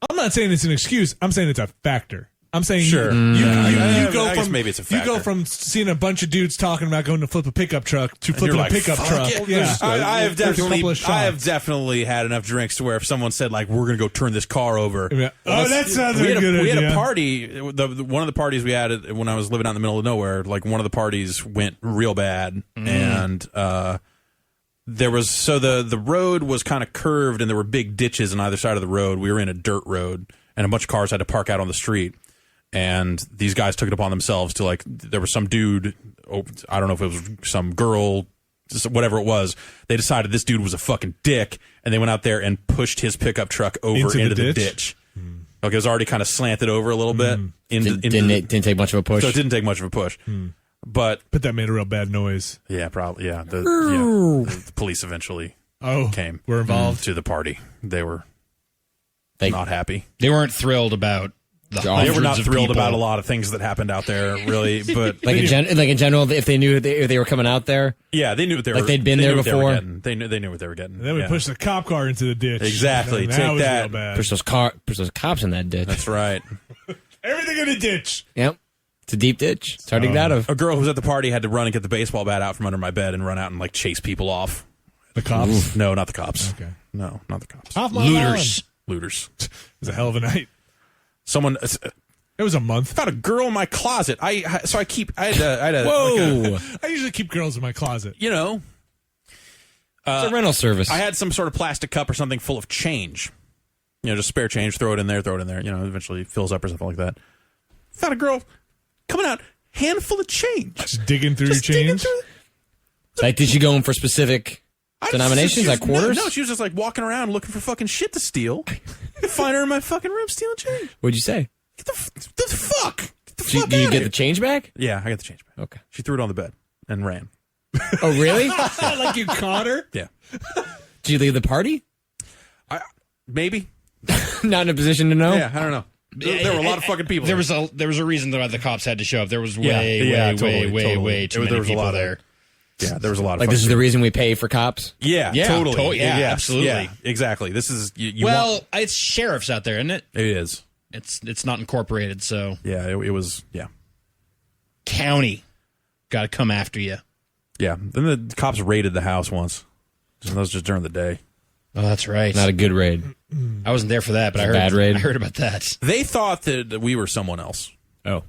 I'm not saying it's an excuse. I'm saying it's a factor. I'm saying sure. You go I guess from maybe it's a factor. You go from seeing a bunch of dudes talking about going to flip a pickup truck to flipping a pickup truck. Yeah. I have definitely had enough drinks to where if someone said like we're going to go turn this car over. Yeah. That sounds like a good idea. We had a party. One of the parties we had when I was living out in the middle of nowhere. Like one of the parties went real bad, and there was the road was kind of curved, and there were big ditches on either side of the road. We were in a dirt road, and a bunch of cars had to park out on the street. And these guys took it upon themselves to there was some dude, I don't know if it was some girl, whatever it was. They decided this dude was a fucking dick, and they went out there and pushed his pickup truck over into the ditch. Like it was already kind of slanted over a little bit. Didn't take much of a push. So it didn't take much of a push. But that made a real bad noise. Yeah, probably. Yeah, the police eventually came. Were involved to the party. They were not happy. They weren't thrilled about. They were not thrilled about a lot of things that happened out there, really. But in general, if they knew if they were coming out there, yeah, they knew what they were. Like they'd been there before. They knew what they were getting. And then we pushed the cop car into the ditch. Exactly. Take that. Push those cops in that ditch. That's right. Everything in the ditch. Yep. It's a deep ditch. It's hard to get out of. A girl who was at the party had to run and get the baseball bat out from under my bed and run out and chase people off. The cops? Oof. No, not the cops. Okay. No, not the cops. Looters. It was a hell of a night. It was a month. I found a girl in my closet. I had a Whoa! I usually keep girls in my closet. You know, it's a rental service. I had some sort of plastic cup or something full of change. You know, just spare change. Throw it in there. You know, eventually fills up or something like that. Found a girl coming out, handful of change. Just digging through your change. Did she go in for specific denominations, like quarters? No, she was just walking around looking for fucking shit to steal. Find her in my fucking room stealing change. What'd you say? Get the fuck? Get the fuck Did you get the change back? Yeah, I got the change back. Okay. She threw it on the bed and ran. Oh, really? Like you caught her? Yeah. Did you leave the party? Maybe. Not in a position to know? Yeah, I don't know. There were a lot of fucking people. There was a reason why the cops had to show up. There was way too many people there. Yeah, there was a lot of. This is the reason we pay for cops. Yeah, totally. Absolutely. Yeah, exactly. This is it's sheriffs out there, isn't it? It is. It's not incorporated, so yeah, it was. Yeah, county got to come after you. Yeah, then the cops raided the house once. That was just during the day. Oh, that's right. Not a good raid. I wasn't there for that, but I heard about that. They thought that we were someone else. Oh.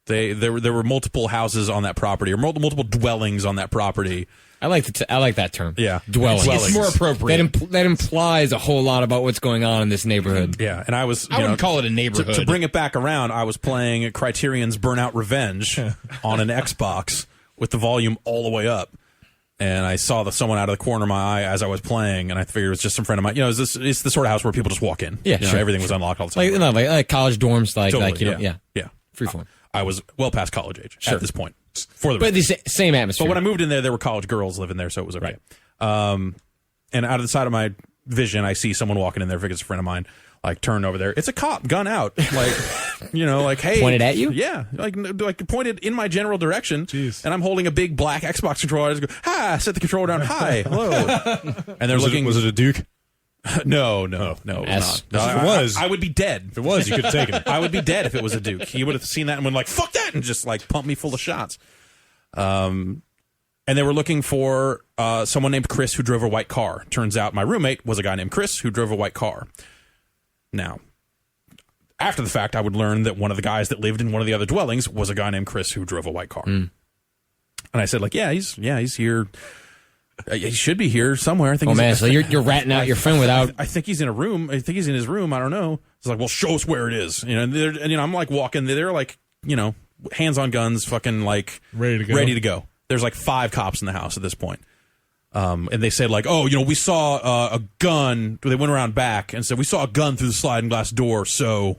There were multiple houses on that property, or multiple dwellings on that property. I like that term. Yeah, dwellings. It's more appropriate. That implies a whole lot about what's going on in this neighborhood. Yeah, and I wouldn't call it a neighborhood. To bring it back around, I was playing Criterion's Burnout Revenge on an Xbox with the volume all the way up, and I saw someone out of the corner of my eye as I was playing, and I figured it was just some friend of mine. You know, it's the sort of house where people just walk in. Yeah, sure. Everything was unlocked all the time. Like college dorms, totally, yeah. Freeform. I was well past college age at this point. But the same atmosphere. But when I moved in there were college girls living there, so it was okay. Right. And out of the side of my vision, I see someone walking in there. I think it's a friend of mine. Turn over there. It's a cop, gun out. Hey. Pointed at you? Yeah. Pointed in my general direction. Jeez. And I'm holding a big black Xbox controller. I just go, hi, set the controller down. Hi, hello. And they're looking. Was it a Duke? No, it was not. No, if it was, I would be dead. If it was, you could have taken it. I would be dead if it was a Duke. He would have seen that and been like, fuck that, and just pump me full of shots. And they were looking for someone named Chris who drove a white car. Turns out my roommate was a guy named Chris who drove a white car. Now, after the fact, I would learn that one of the guys that lived in one of the other dwellings was a guy named Chris who drove a white car. And I said, he's here. He should be here somewhere. I think. So you're ratting out your friend without. I think he's in a room. I think he's in his room. I don't know. It's like, well, show us where it is. And I'm walking. They're hands on guns, fucking ready to go. There's 5 cops in the house at this point. And they said we saw a gun. They went around back and said we saw a gun through the sliding glass door, so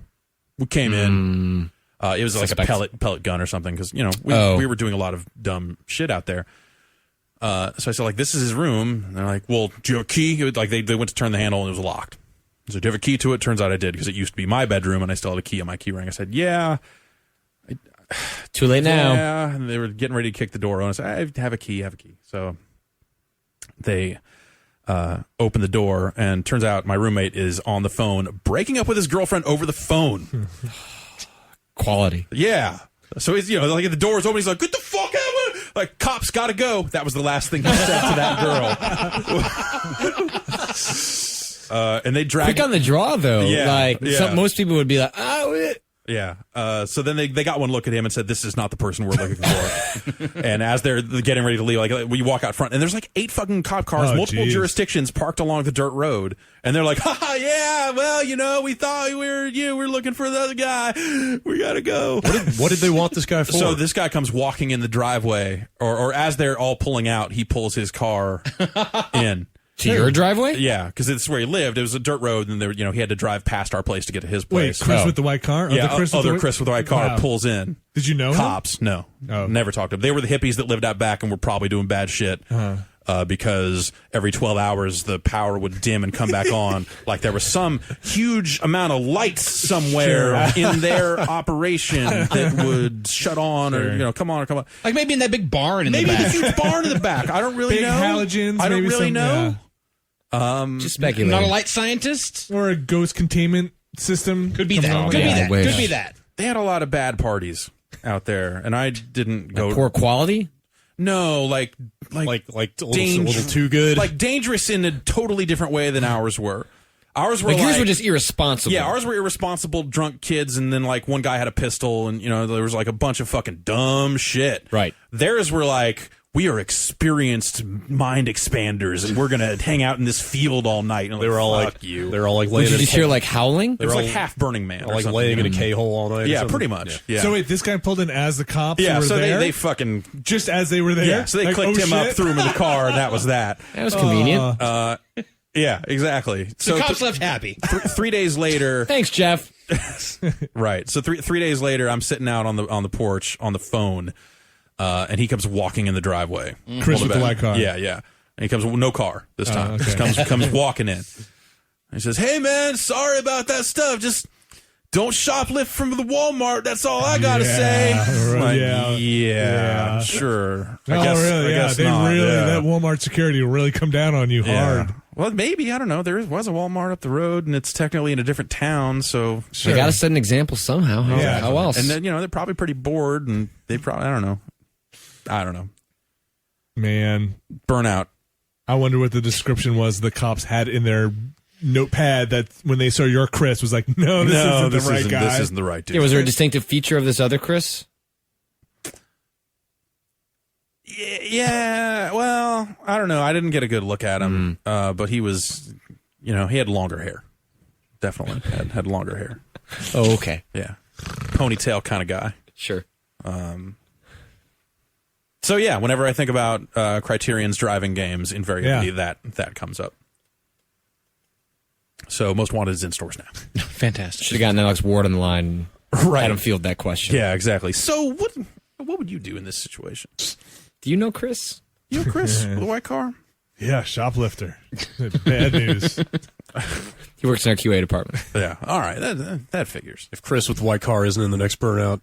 we came in. It was a pellet gun or something because we were doing a lot of dumb shit out there. So I said, this is his room. And they're like, well, do you have a key? They went to turn the handle and it was locked. So do you have a key to it? Turns out I did because it used to be my bedroom and I still had a key on my key ring. I said, yeah. Too late now. Yeah. And they were getting ready to kick the door on. I said, I have a key. So they open the door, and turns out my roommate is on the phone breaking up with his girlfriend over the phone. Quality. Yeah. So he's, like the door's open, he's like, get the fuck out! Like, cops gotta go. That was the last thing he said to that girl. And they dragged quick on the draw though. Yeah, most people would be like, oh. Yeah. So then they got one look at him and said, this is not the person we're looking for. And as they're getting ready to leave, like, we walk out front, and there's like 8 fucking cop cars, multiple jurisdictions parked along the dirt road. And they're like, ha, yeah, well, we thought we were looking for the other guy. We gotta go. What did they want this guy for? So this guy comes walking in the driveway, or as they're all pulling out, he pulls his car in. To your driveway? Yeah, because it's where he lived. It was a dirt road, and there, he had to drive past our place to get to his place. Wait, Chris with the white car? Yeah, Chris with the white car pulls in. Did you know Cops? him? No. Oh. Never talked to them. They were the hippies that lived out back and were probably doing bad shit. Because every 12 hours the power would dim and come back on. Like there was some huge amount of lights somewhere in their operation that would shut on or, come on. Like maybe in that big barn in the back. Maybe the huge barn in the back. I don't really big know. Halogens, I don't really know. Just speculating. Not a light scientist? Or a ghost containment system. Could be that. Could be that. They had a lot of bad parties out there, and I didn't go. Poor quality? No, like a little too good. Like dangerous in a totally different way than ours were. Ours were yours were just irresponsible. Yeah, ours were irresponsible, drunk kids, and then like one guy had a pistol, and there was like a bunch of fucking dumb shit. Right. Theirs were like, we are experienced mind expanders, and we're gonna hang out in this field all night. And they were all fuck you. They were all like laying. Did you hear like howling? It was like half Burning Man, like laying in a K-hole all night. Yeah, pretty much. Yeah. So wait, this guy pulled in as the cops. Yeah, were so there? they fucking just as they were there. Yeah, so they clicked him up, threw him in the car, and that was that. That was convenient. Yeah, exactly. So cops left happy. 3 days later. Thanks, Jeff. Right. So 3 days later, I'm sitting out on the porch on the phone, and he comes walking in the driveway. Chris with the white car. Yeah. And he comes no car this time. Okay. Just comes walking in. And he says, "Hey man, sorry about that stuff. Just don't shoplift from the Walmart. That's all I gotta say." Right, yeah, sure. I guess that Walmart security will really come down on you hard. Well, maybe, I don't know. There was a Walmart up the road, and it's technically in a different town, so You got to set an example somehow. How else? And then they're probably pretty bored, and they probably I don't know. Man, burnout. I wonder what the description was the cops had in their notepad that when they saw your Chris was like, no, this isn't the right guy. This isn't the right dude. Yeah, was there a distinctive feature of this other Chris? Yeah, well, I don't know. I didn't get a good look at him, but he was, he had longer hair. Definitely had longer hair. Oh, okay. Yeah, ponytail kind of guy. Sure. So yeah, whenever I think about Criterion's driving games, invariably that comes up. So Most Wanted is in stores now. Fantastic. Should have gotten Alex Ward on the line. Right. Had him field that question. Yeah, exactly. So what would you do in this situation? Do you know Chris? You know Chris with a white car? Yeah, shoplifter. Bad news. He works in our QA department. Yeah. All right. That figures. If Chris with the white car isn't in the next burnout,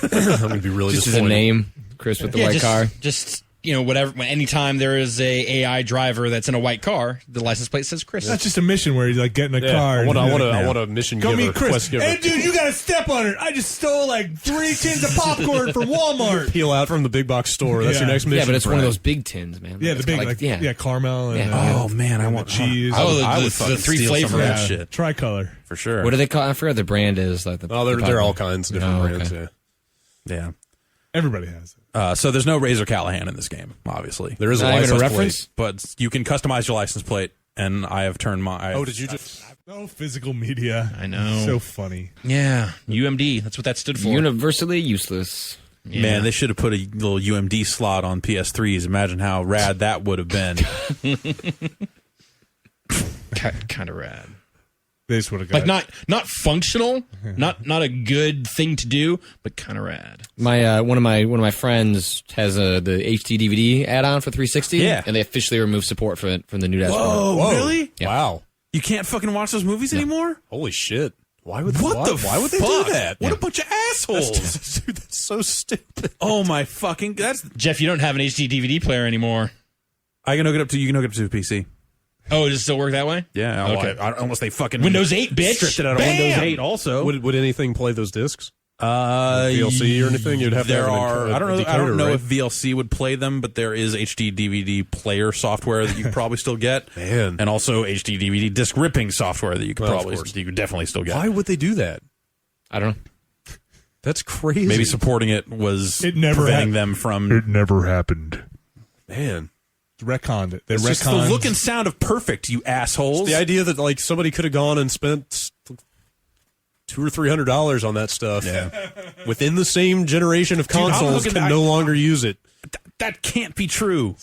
I'm going to be really just disappointed. as a name, Chris with the white car. Just whatever. Anytime there is a AI driver that's in a white car, the license plate says Chris. That's just a mission where you get in a car. I want a mission Go giver, meet Chris. quest giver. Hey, dude, you got to step on it. I just stole like 3 tins of popcorn from Walmart. Peel out from the big box store. That's your next mission. Yeah, but it's one of Brad. those big tins, man. Yeah, the It's big, got caramel. And, Oh man, I want cheese. I would the fucking 3 steal some of flavors. that shit Tricolor. for sure. What do they call? I forgot the brand is like the. They're all kinds of different brands. okay. Yeah. Everybody has it. So there's no Razor Callahan in this game, obviously. There is a Not even a license reference? plate. But you can customize your license plate, and I have turned my. Oh, did you just? No physical media. I know. So funny. Yeah, UMD. That's what that stood for. Universally useless. Yeah. Man, they should have put a little UMD slot on PS3s. Imagine how rad that would have been. kind of rad. They just would have got Like not functional, not a good thing to do, but kind of rad. My one of my friends has the HD DVD add-on for 360. Yeah. And they officially removed support for it from the new dashboard. Whoa, really? Yeah. Wow. You can't fucking watch those movies anymore? Holy shit. Why would Why would they do fuck? that? What a bunch of assholes. Dude, that's so stupid. Oh my fucking, that's. Jeff, you don't have an HD DVD player anymore. You can hook it up to a PC. Oh, does it still work that way? Yeah. Okay. Unless they fucking Windows 8, bitch. stripped it out of Bam! Windows 8 also. Would anything play those discs? VLC or anything? You'd have to have I don't know. I don't decoder, know right? if VLC would play them, but there is HD DVD player software that you could probably still get, Man. and also HD DVD disc ripping software that you could you could definitely still get. Why would they do that? I don't know. That's crazy. Maybe supporting it was never preventing them from. It never happened. Man. Retconned it. They It's just the retconned. look and sound of Perfect, you assholes. The idea that like somebody could have gone and spent $200 or $300 on that stuff within the same generation of consoles can no longer use it. That can't be true.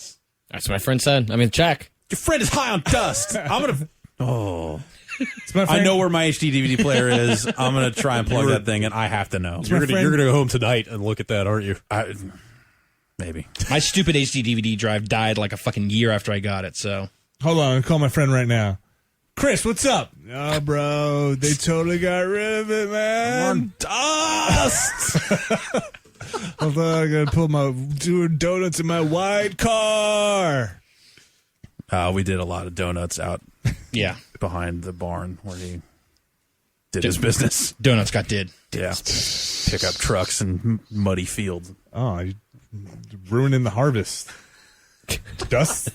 That's what my friend said. I mean, check. Your friend is high on dust. I'm gonna. Oh. It's my friend. I know where my HD DVD player is. I'm gonna try and plug that thing, and I have to know. You're gonna go home tonight and look at that, aren't you? Maybe. My stupid HD DVD drive died like a fucking year after I got it, so. Hold on, I'll call my friend right now. Chris, what's up? Oh, bro, they totally got rid of it, man. On dust. Hold on, I gotta pull my doing donuts in my white car. We did a lot of donuts out Yeah. behind the barn where he did his business. Donuts got did. Yeah. Pick up trucks and muddy fields. Oh, you ruining the harvest. Dust.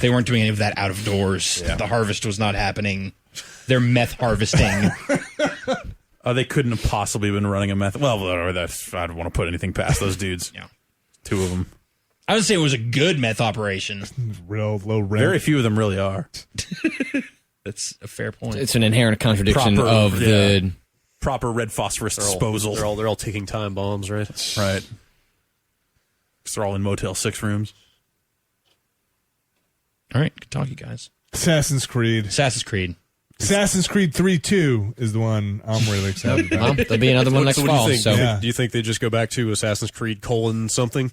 They weren't doing any of that out of doors. Yeah. The harvest was not happening. They're meth harvesting. They couldn't have possibly been running a meth. Well, that's, I don't want to put anything past those dudes. Yeah. Two of them. I would say it was a good meth operation. Real low rent. Very few of them really are. That's a fair point. It's an inherent contradiction Proper, of the. Proper red phosphorus disposal. They're all ticking time bombs, right? Right. Because they're all in Motel 6 rooms. All right, good talk, you guys. Assassin's Creed. Assassin's Creed. Assassin's Creed 3-2 is the one I'm really excited Well, about. there'll be another one next So what do you fall. think? So Yeah. Do you think they just go back to Assassin's Creed : something?